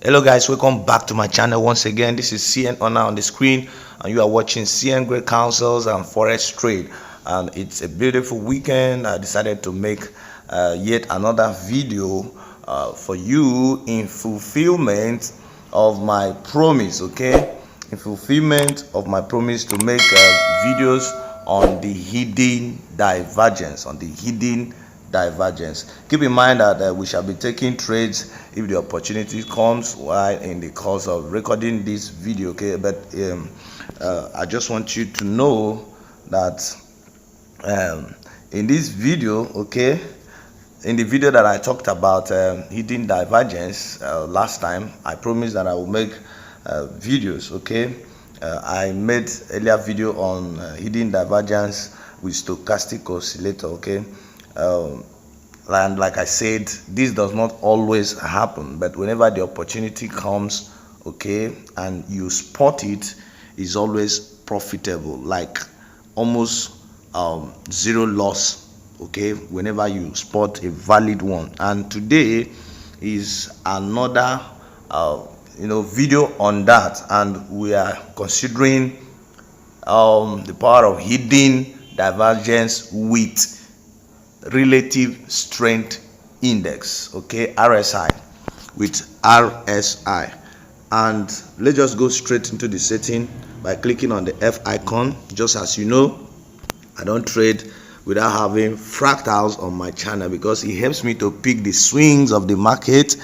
Hello guys, welcome back to my channel once again. This is CN Honor on the screen and you are watching CN Great Counsels and Forex Trade. And it's a beautiful weekend. I decided to make yet another video for you in fulfillment of my promise, okay? In fulfillment of my promise to make videos on the hidden divergence, Keep in mind that we shall be taking trades if the opportunity comes while in the course of recording this video, okay? But I just want you to know that in this video, okay, in the video that I talked about hidden divergence last time, I promised that I will make videos, okay? I made earlier video on hidden divergence with stochastic oscillator, okay? And like I said, this does not always happen, but whenever the opportunity comes, okay, and you spot it, is always profitable, like almost zero loss, okay, whenever you spot a valid one. And today is another video on that, and we are considering the power of hidden divergence with relative strength index, okay, RSI, with RSI. And let's just go straight into the setting by clicking on the F icon. Just as you know, I don't trade without having fractals on my channel because it helps me to pick the swings of the market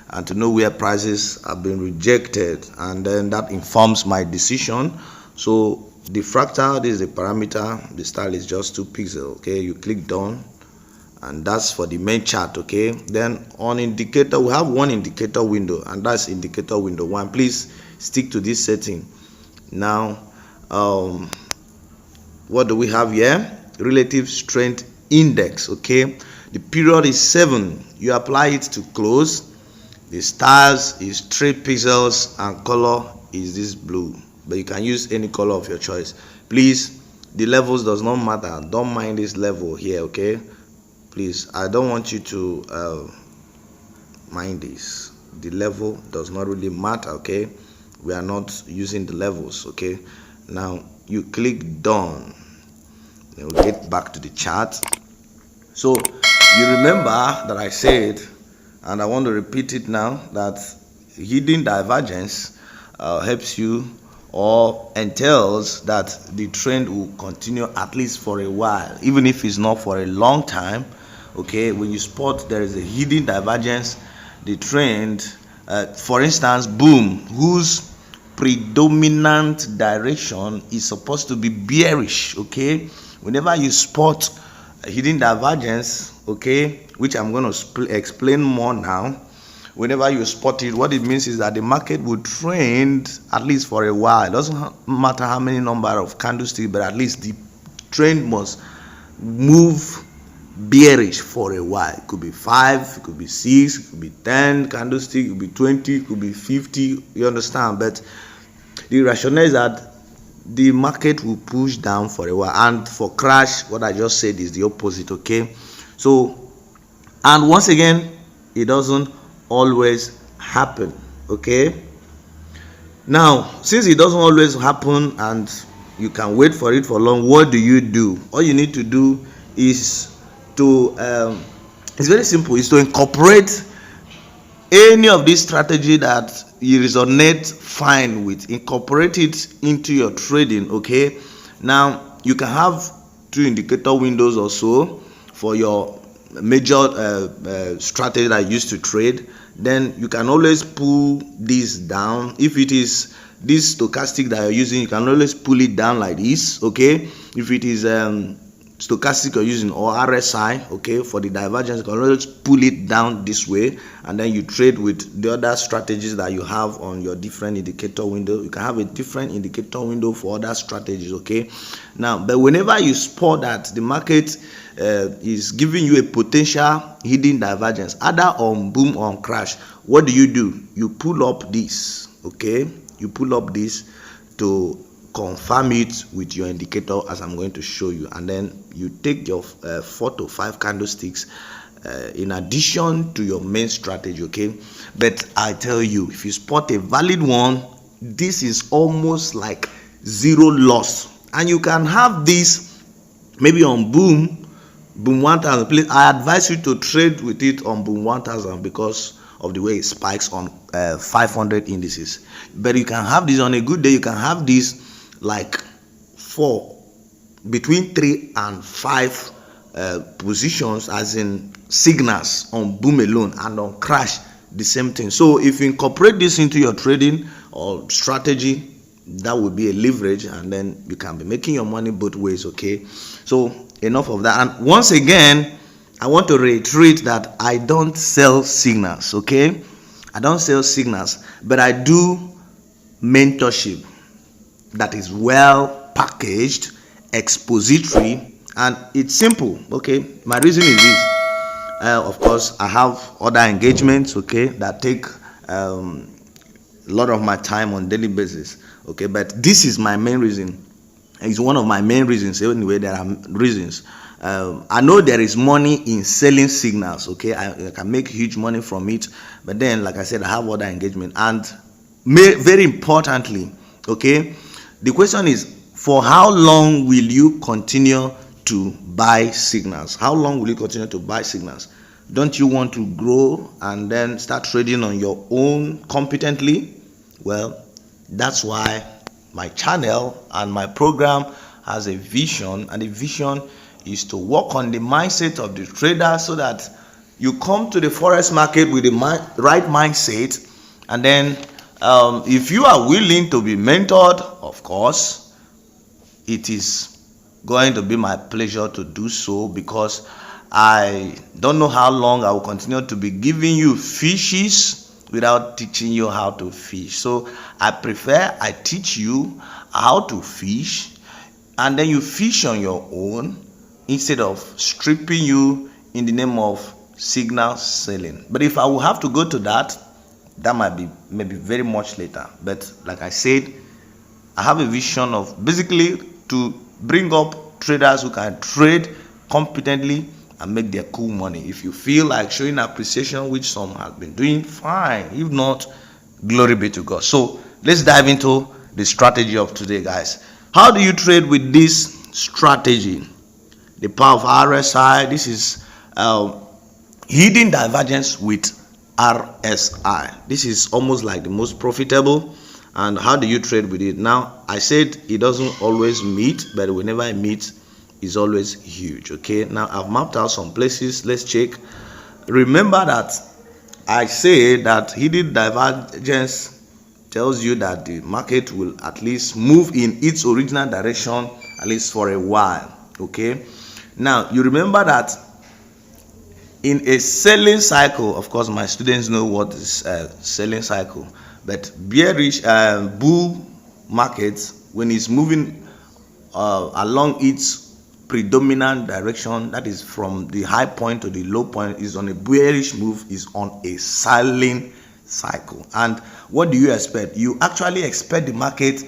and to know where prices have been rejected, and then that informs my decision. So the fractal, this is the parameter, the style is just 2 pixels, okay? You click done, and that's for the main chart, okay? Then on indicator, we have one indicator window, and that's indicator window 1. Please stick to this setting. Now what do we have here? Relative strength index, okay? The period is 7. You apply it to close. The stars is 3 pixels and color is this blue, but you can use any color of your choice. Please, the levels does not matter. Don't mind this level here, okay? Please, I don't want you to mind this. The level does not really matter, okay? We are not using the levels, okay? Now you click done. Then we'll get back to the chart. So you remember that I said, and I want to repeat it now, that hidden divergence helps you or entails that the trend will continue at least for a while, even if it's not for a long time, okay? When you spot there is a hidden divergence, the trend, for instance, boom, whose predominant direction is supposed to be bearish, okay? Whenever you spot a hidden divergence, okay, which I'm going to explain more now, whenever you spot it, what it means is that the market will trend at least for a while. It doesn't matter how many number of candlesticks, but at least the trend must move bearish for a while. It could be 5, it could be 6, it could be 10 candlesticks, it could be 20, it could be 50, you understand? But the rationale is that the market will push down for a while, and for crash, what I just said is the opposite, okay? So, and once again, it doesn't always happen, okay? Now, since it doesn't always happen and you can wait for it for long, what do? All you need to do is to it's very simple, is to incorporate any of this strategy that you resonate fine with. Incorporate it into your trading, okay? Now you can have 2 indicator windows or so for your major strategy that you used to trade. Then you can always pull this down. If it is this stochastic that you're using, you can always pull it down like this, okay? If it is stochastic you're using, or RSI, okay, for the divergence, you can always pull it down this way, and then you trade with the other strategies that you have on your different indicator window. You can have a different indicator window for other strategies, okay? Now, but whenever you spot that the market is giving you a potential hidden divergence, either on boom or on crash, what do? You pull up this, okay? You pull up this to confirm it with your indicator, as I'm going to show you, and then you take your 4 to 5 candlesticks in addition to your main strategy, okay? But I tell you, if you spot a valid one, this is almost like zero loss, and you can have this maybe on boom 1000. Please, I advise you to trade with it on boom 1000 because of the way it spikes on 500 indices. But you can have this on a good day, you can have this like between 3 and 5 positions, as in signals on boom alone, and on crash the same thing. So if you incorporate this into your trading or strategy, that would be a leverage, and then you can be making your money both ways, okay? So enough of that. And once again, I want to reiterate that I don't sell signals, okay? I don't sell signals, but I do mentorship that is well packaged, expository, and it's simple, okay? My reason is this. Of course, I have other engagements, okay, that take a lot of my time on daily basis, okay? But this is my main reason. It's one of my main reasons. Anyway, there are reasons. I know there is money in selling signals, okay? I can make huge money from it, but then, like I said, I have other engagement. And very importantly, okay, the question is, for how long will you continue to buy signals? How long will you continue to buy signals? Don't you want to grow and then start trading on your own competently? Well, that's why my channel and my program has a vision, and the vision is to work on the mindset of the trader so that you come to the forex market with the right mindset. And then if you are willing to be mentored, of course, it is going to be my pleasure to do so, because I don't know how long I will continue to be giving you fishes without teaching you how to fish. So I prefer I teach you how to fish, and then you fish on your own instead of stripping you in the name of signal selling. But if I will have to go to that, that might be maybe very much later. But like I said, I have a vision of basically to bring up traders who can trade competently and make their cool money. If you feel like showing appreciation, which some have been doing, fine. If not, glory be to God. So let's dive into the strategy of today, guys. How do you trade with this strategy? The power of RSI. This is hidden divergence with RSI. This is almost like the most profitable. And how do you trade with it? Now, I said it doesn't always meet, but whenever it meets, it's always huge, okay? Now, I've mapped out some places. Let's check. Remember that I say that hidden divergence tells you that the market will at least move in its original direction, at least for a while, okay? Now, you remember that in a selling cycle, of course, my students know what is selling cycle, but bearish bull markets, when it's moving along its predominant direction, that is from the high point to the low point, is on a bearish move, is on a selling cycle. And what do you expect? You actually expect the market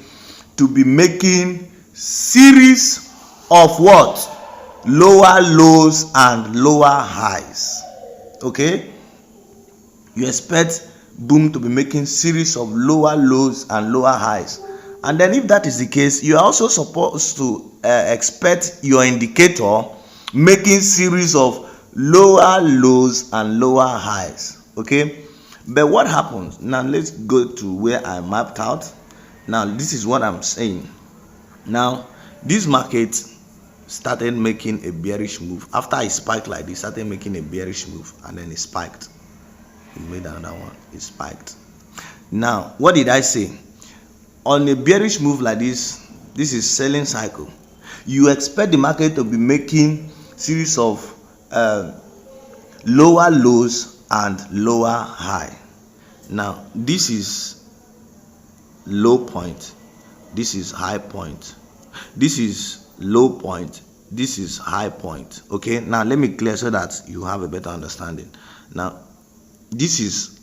to be making series of what? Lower lows and lower highs, okay? You expect boom to be making series of lower lows and lower highs. And then if that is the case, you are also supposed to expect your indicator making series of lower lows and lower highs, okay? But what happens? Now let's go to where I mapped out. Now this is what I'm saying. Now this market started making a bearish move. After it spiked like this, started making a bearish move, and then it spiked. It made another one. It spiked. Now, what did I say? On a bearish move like this, this is selling cycle. You expect the market to be making series of lower lows and lower high. Now, this is low point. This is high point. This is low point, this is high point, okay? Now let me clear so that you have a better understanding. Now this is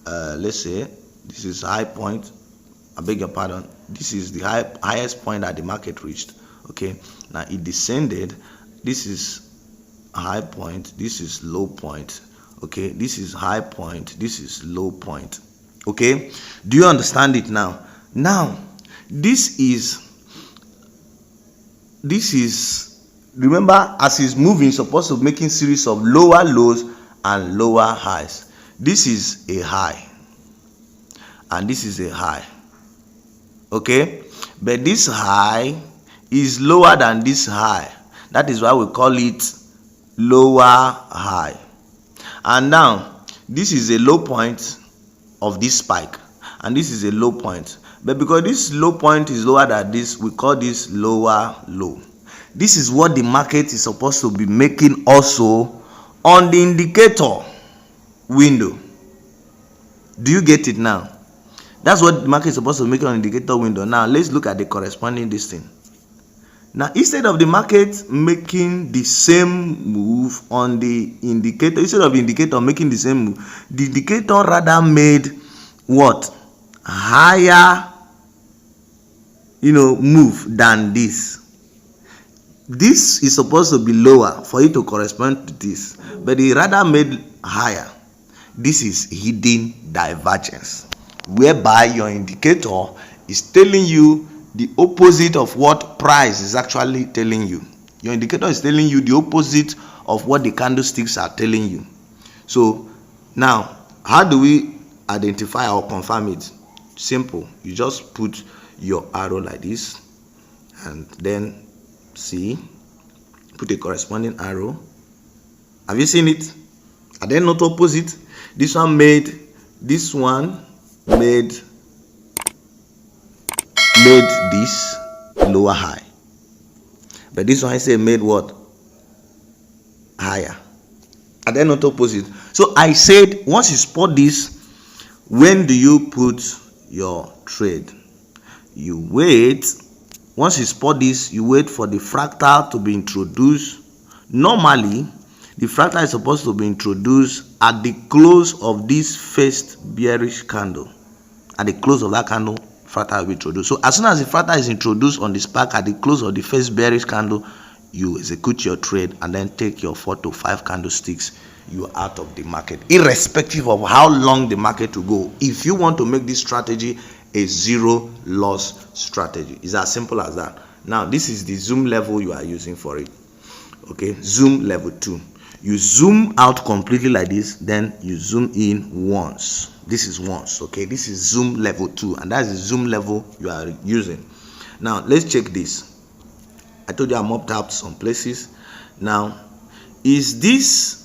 let's say this is high point, I beg your pardon, this is the highest point that the market reached, okay? Now it descended. This is high point, this is low point. Okay, this is high point, this is low point. Okay, do you understand it now? Now this is remember, as it's moving, it's supposed to be making series of lower lows and lower highs. This is a high and this is a high. Okay, but this high is lower than this high. That is why we call it lower high. And now this is a low point of this spike and this is a low point, but because this low point is lower than this, we call this lower low. This is what the market is supposed to be making also on the indicator window. Do you get it now? That's what the market is supposed to make on the indicator window. Now let's look at the corresponding this thing. Now, instead of the market making the same move on the indicator, instead of the indicator making the same move, the indicator rather made what? Higher, move than this. This is supposed to be lower for it to correspond to this, but it rather made higher. This is hidden divergence, whereby your indicator is telling you the opposite of what price is actually telling you. Your indicator is telling you the opposite of what the candlesticks are telling you. So now, how do we identify or confirm it? Simple. You just put your arrow like this and then see, put a corresponding arrow. Have you seen it? Are they not opposite? This one made this lower high, but this one I say made what? Higher. Are they not opposite? So I said, once you spot this, when do you put your trade? You wait. Once you spot this, you wait for the fractal to be introduced. Normally the fractal is supposed to be introduced at the close of this first bearish candle. At the close of that candle, fractal will be introduced. So as soon as the fractal is introduced on the spark at the close of the first bearish candle, you execute your trade and then take your 4 to 5 candlesticks. You are out of the market, irrespective of how long the market will go. If you want to make this strategy a zero loss strategy, it's as simple as that. Now this is the zoom level you are using for it. Okay, zoom level 2. You zoom out completely like this, then you zoom in once. This is once. Okay, this is zoom level 2, and that's the zoom level you are using. Now let's check this. I told you I mopped out some places. Now, is this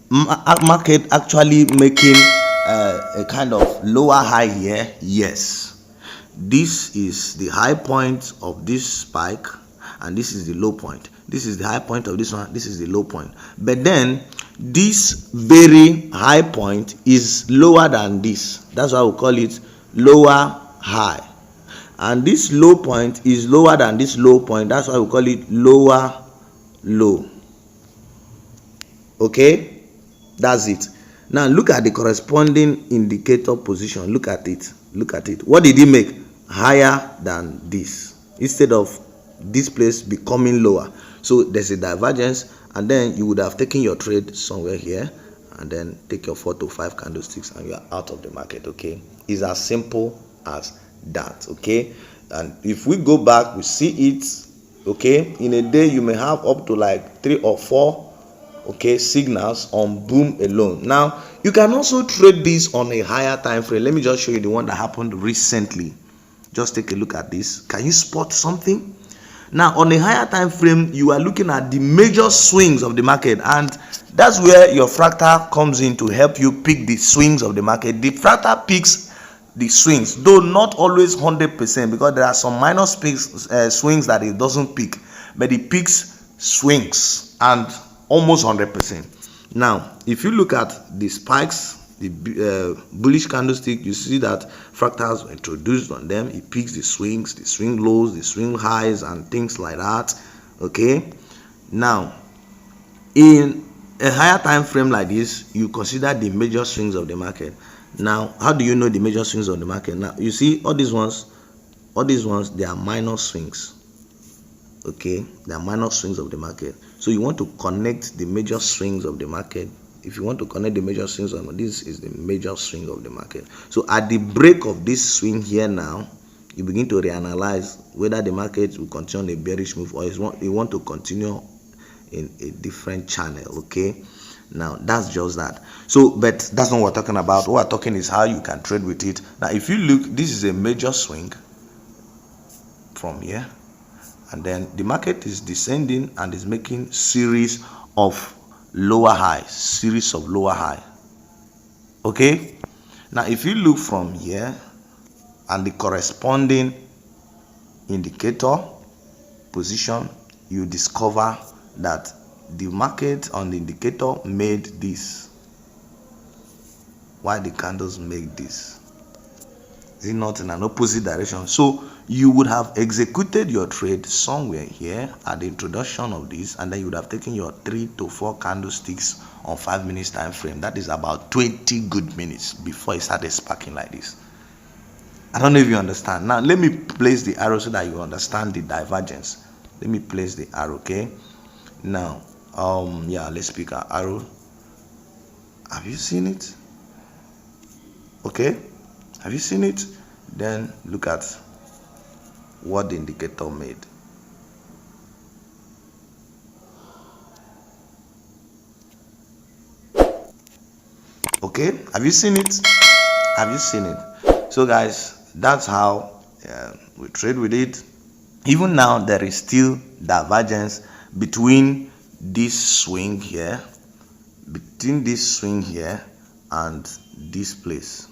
market actually making a kind of lower high here? Yes. This is the high point of this spike and this is the low point. This is the high point of this one, this is the low point. But then this very high point is lower than this. That's why we call it lower high. And this low point is lower than this low point. That's why we call it lower low. Okay, that's it. Now look at the corresponding indicator position. Look at it. Look at it. What did it make? Higher than this, instead of this place becoming lower. So there's a divergence, and then you would have taken your trade somewhere here and then take your 4 to 5 candlesticks and you are out of the market. Okay, it's as simple as that. Okay, and if we go back, we see it. Okay, in a day you may have up to like 3 or 4 signals on boom alone. Now you can also trade this on a higher time frame. Let me just show you the one that happened recently. Just take a look at this. Can you spot something? Now on a higher time frame, you are looking at the major swings of the market, and that's where your fractal comes in to help you pick the swings of the market. The fractal picks the swings, though not always 100%, because there are some minor swings that it doesn't pick, but it picks swings and almost 100%. Now if you look at the spikes, the bullish candlestick, you see that fractals were introduced on them. It picks the swings, the swing lows, the swing highs, and things like that. Okay, now in a higher time frame like this, you consider the major swings of the market. Now how do you know the major swings of the market? Now you see all these ones, they are minor swings. Okay, there are minor swings of the market. So you want to connect the major swings of the market. If you want to connect the major swings, this is the major swing of the market. So at the break of this swing here now, you begin to reanalyze whether the market will continue on a bearish move or you want to continue in a different channel. Okay, now that's just that. So but that's not what we're talking about. What we're talking is how you can trade with it. Now if you look, this is a major swing from here, and then the market is descending and is making series of lower highs, okay. Now if you look from here and the corresponding indicator position, you discover that the market on the indicator made this. Why the candles make this? Is it not in an opposite direction? So you would have executed your trade somewhere here at the introduction of this, and then you would have taken your 3 to 4 candlesticks on 5 minutes time frame. That is about 20 good minutes before it started sparking like this. I don't know if you understand. Now let me place the arrow so that you understand the divergence. Let me place the arrow. Okay, now yeah, let's pick our arrow. Have you seen it? Okay, have you seen it? Then look at what the indicator made. Okay, have you seen it? Have you seen it? So guys, that's how we trade with it. Even now there is still divergence between this swing here, and this place.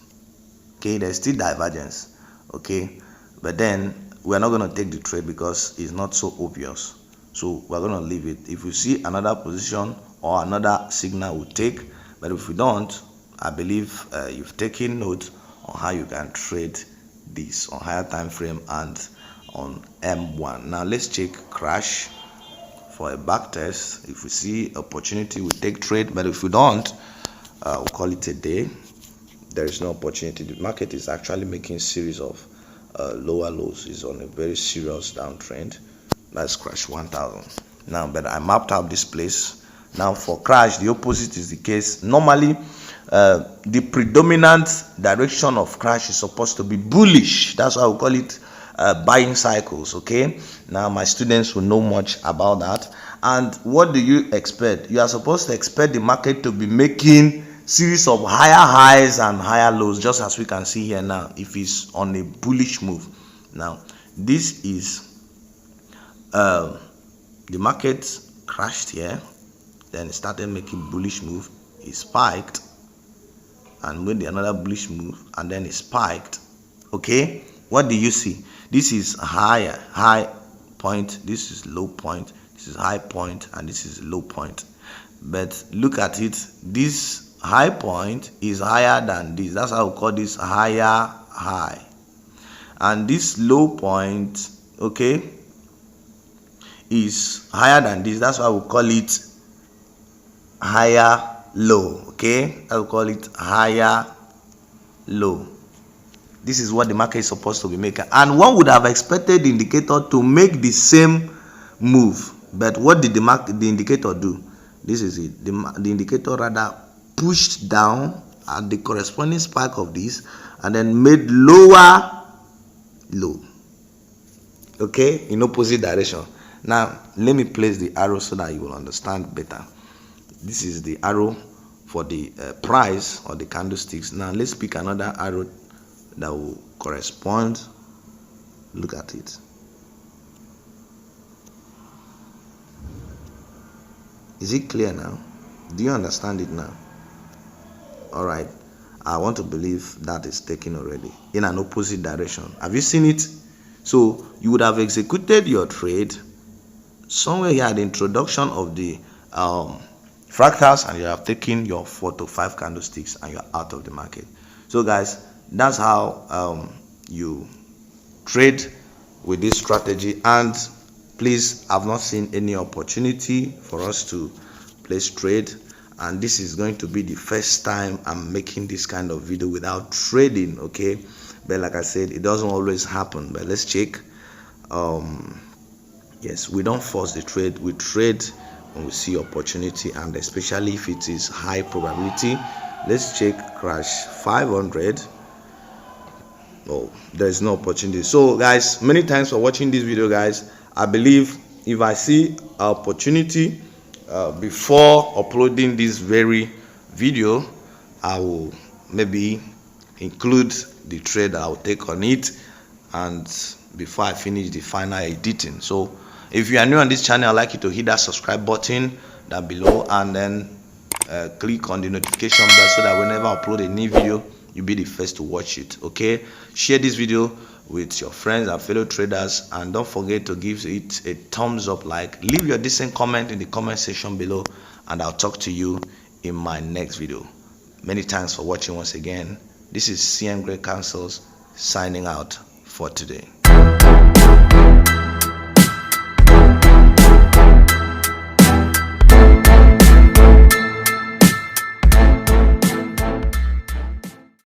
Okay, there's still divergence. Okay, but then we're not going to take the trade because it's not so obvious, so we're going to leave it. If we see another position or another signal, we'll take. But if we don't, I believe you've taken note on how you can trade this on higher time frame and on M1. Now let's check crash for a back test. If we see opportunity, we take trade, but if we don't, we'll call it a day. There is no opportunity. The market is actually making series of lower lows. Is on a very serious downtrend. Let's crash 1000 now, but I mapped out this place. Now for crash, the opposite is the case. Normally the predominant direction of crash is supposed to be bullish. That's why we call it buying cycles. Okay, now my students will know much about that. And what do you expect? You are supposed to expect the market to be making series of higher highs and higher lows, just as we can see here now, if it's on a bullish move. Now this is the market crashed here, then it started making bullish move, it spiked and made another bullish move, and then it spiked. Okay, what do you see? This is high point, this is low point, this is high point, and this is low point. But look at it, this high point is higher than this. That's how we call this higher high. And this low point, okay, is higher than this. That's why we call it higher low. Okay, I will call it higher low. This is what the market is supposed to be making, and one would have expected the indicator to make the same move. But what did the indicator do? This is it. The indicator rather pushed down at the corresponding spike of this and then made lower low, okay, in opposite direction. Now let me place the arrow so that you will understand better. This is the arrow for the price or the candlesticks. Now let's pick another arrow that will correspond. Look at it. Is it clear now? Do you understand it now? All right, I want to believe that is taken already in an opposite direction. Have you seen it? So you would have executed your trade somewhere here at the introduction of the fractals, and you have taken your 4 to 5 candlesticks and you're out of the market. So guys, that's how you trade with this strategy. And please, I've not seen any opportunity for us to place trade, and this is going to be the first time I'm making this kind of video without trading. Okay, but like I said, it doesn't always happen. But let's check. Yes, we don't force the trade. We trade when we see opportunity, and especially if it is high probability. Let's check crash 500. Oh, there's no opportunity. So guys, many thanks for watching this video, guys. I believe if I see an opportunity before uploading this very video, I will maybe include the trade I will take on it, and before I finish the final editing. So if you are new on this channel, I'd like you to hit that subscribe button down below, and then click on the notification bell so that whenever I upload a new video, you'll be the first to watch it. Okay, share this video with your friends and fellow traders, and don't forget to give it a thumbs up, leave your decent comment in the comment section below, and I'll talk to you in my next video. Many thanks for watching once again. This is CM Great Counsels signing out for today.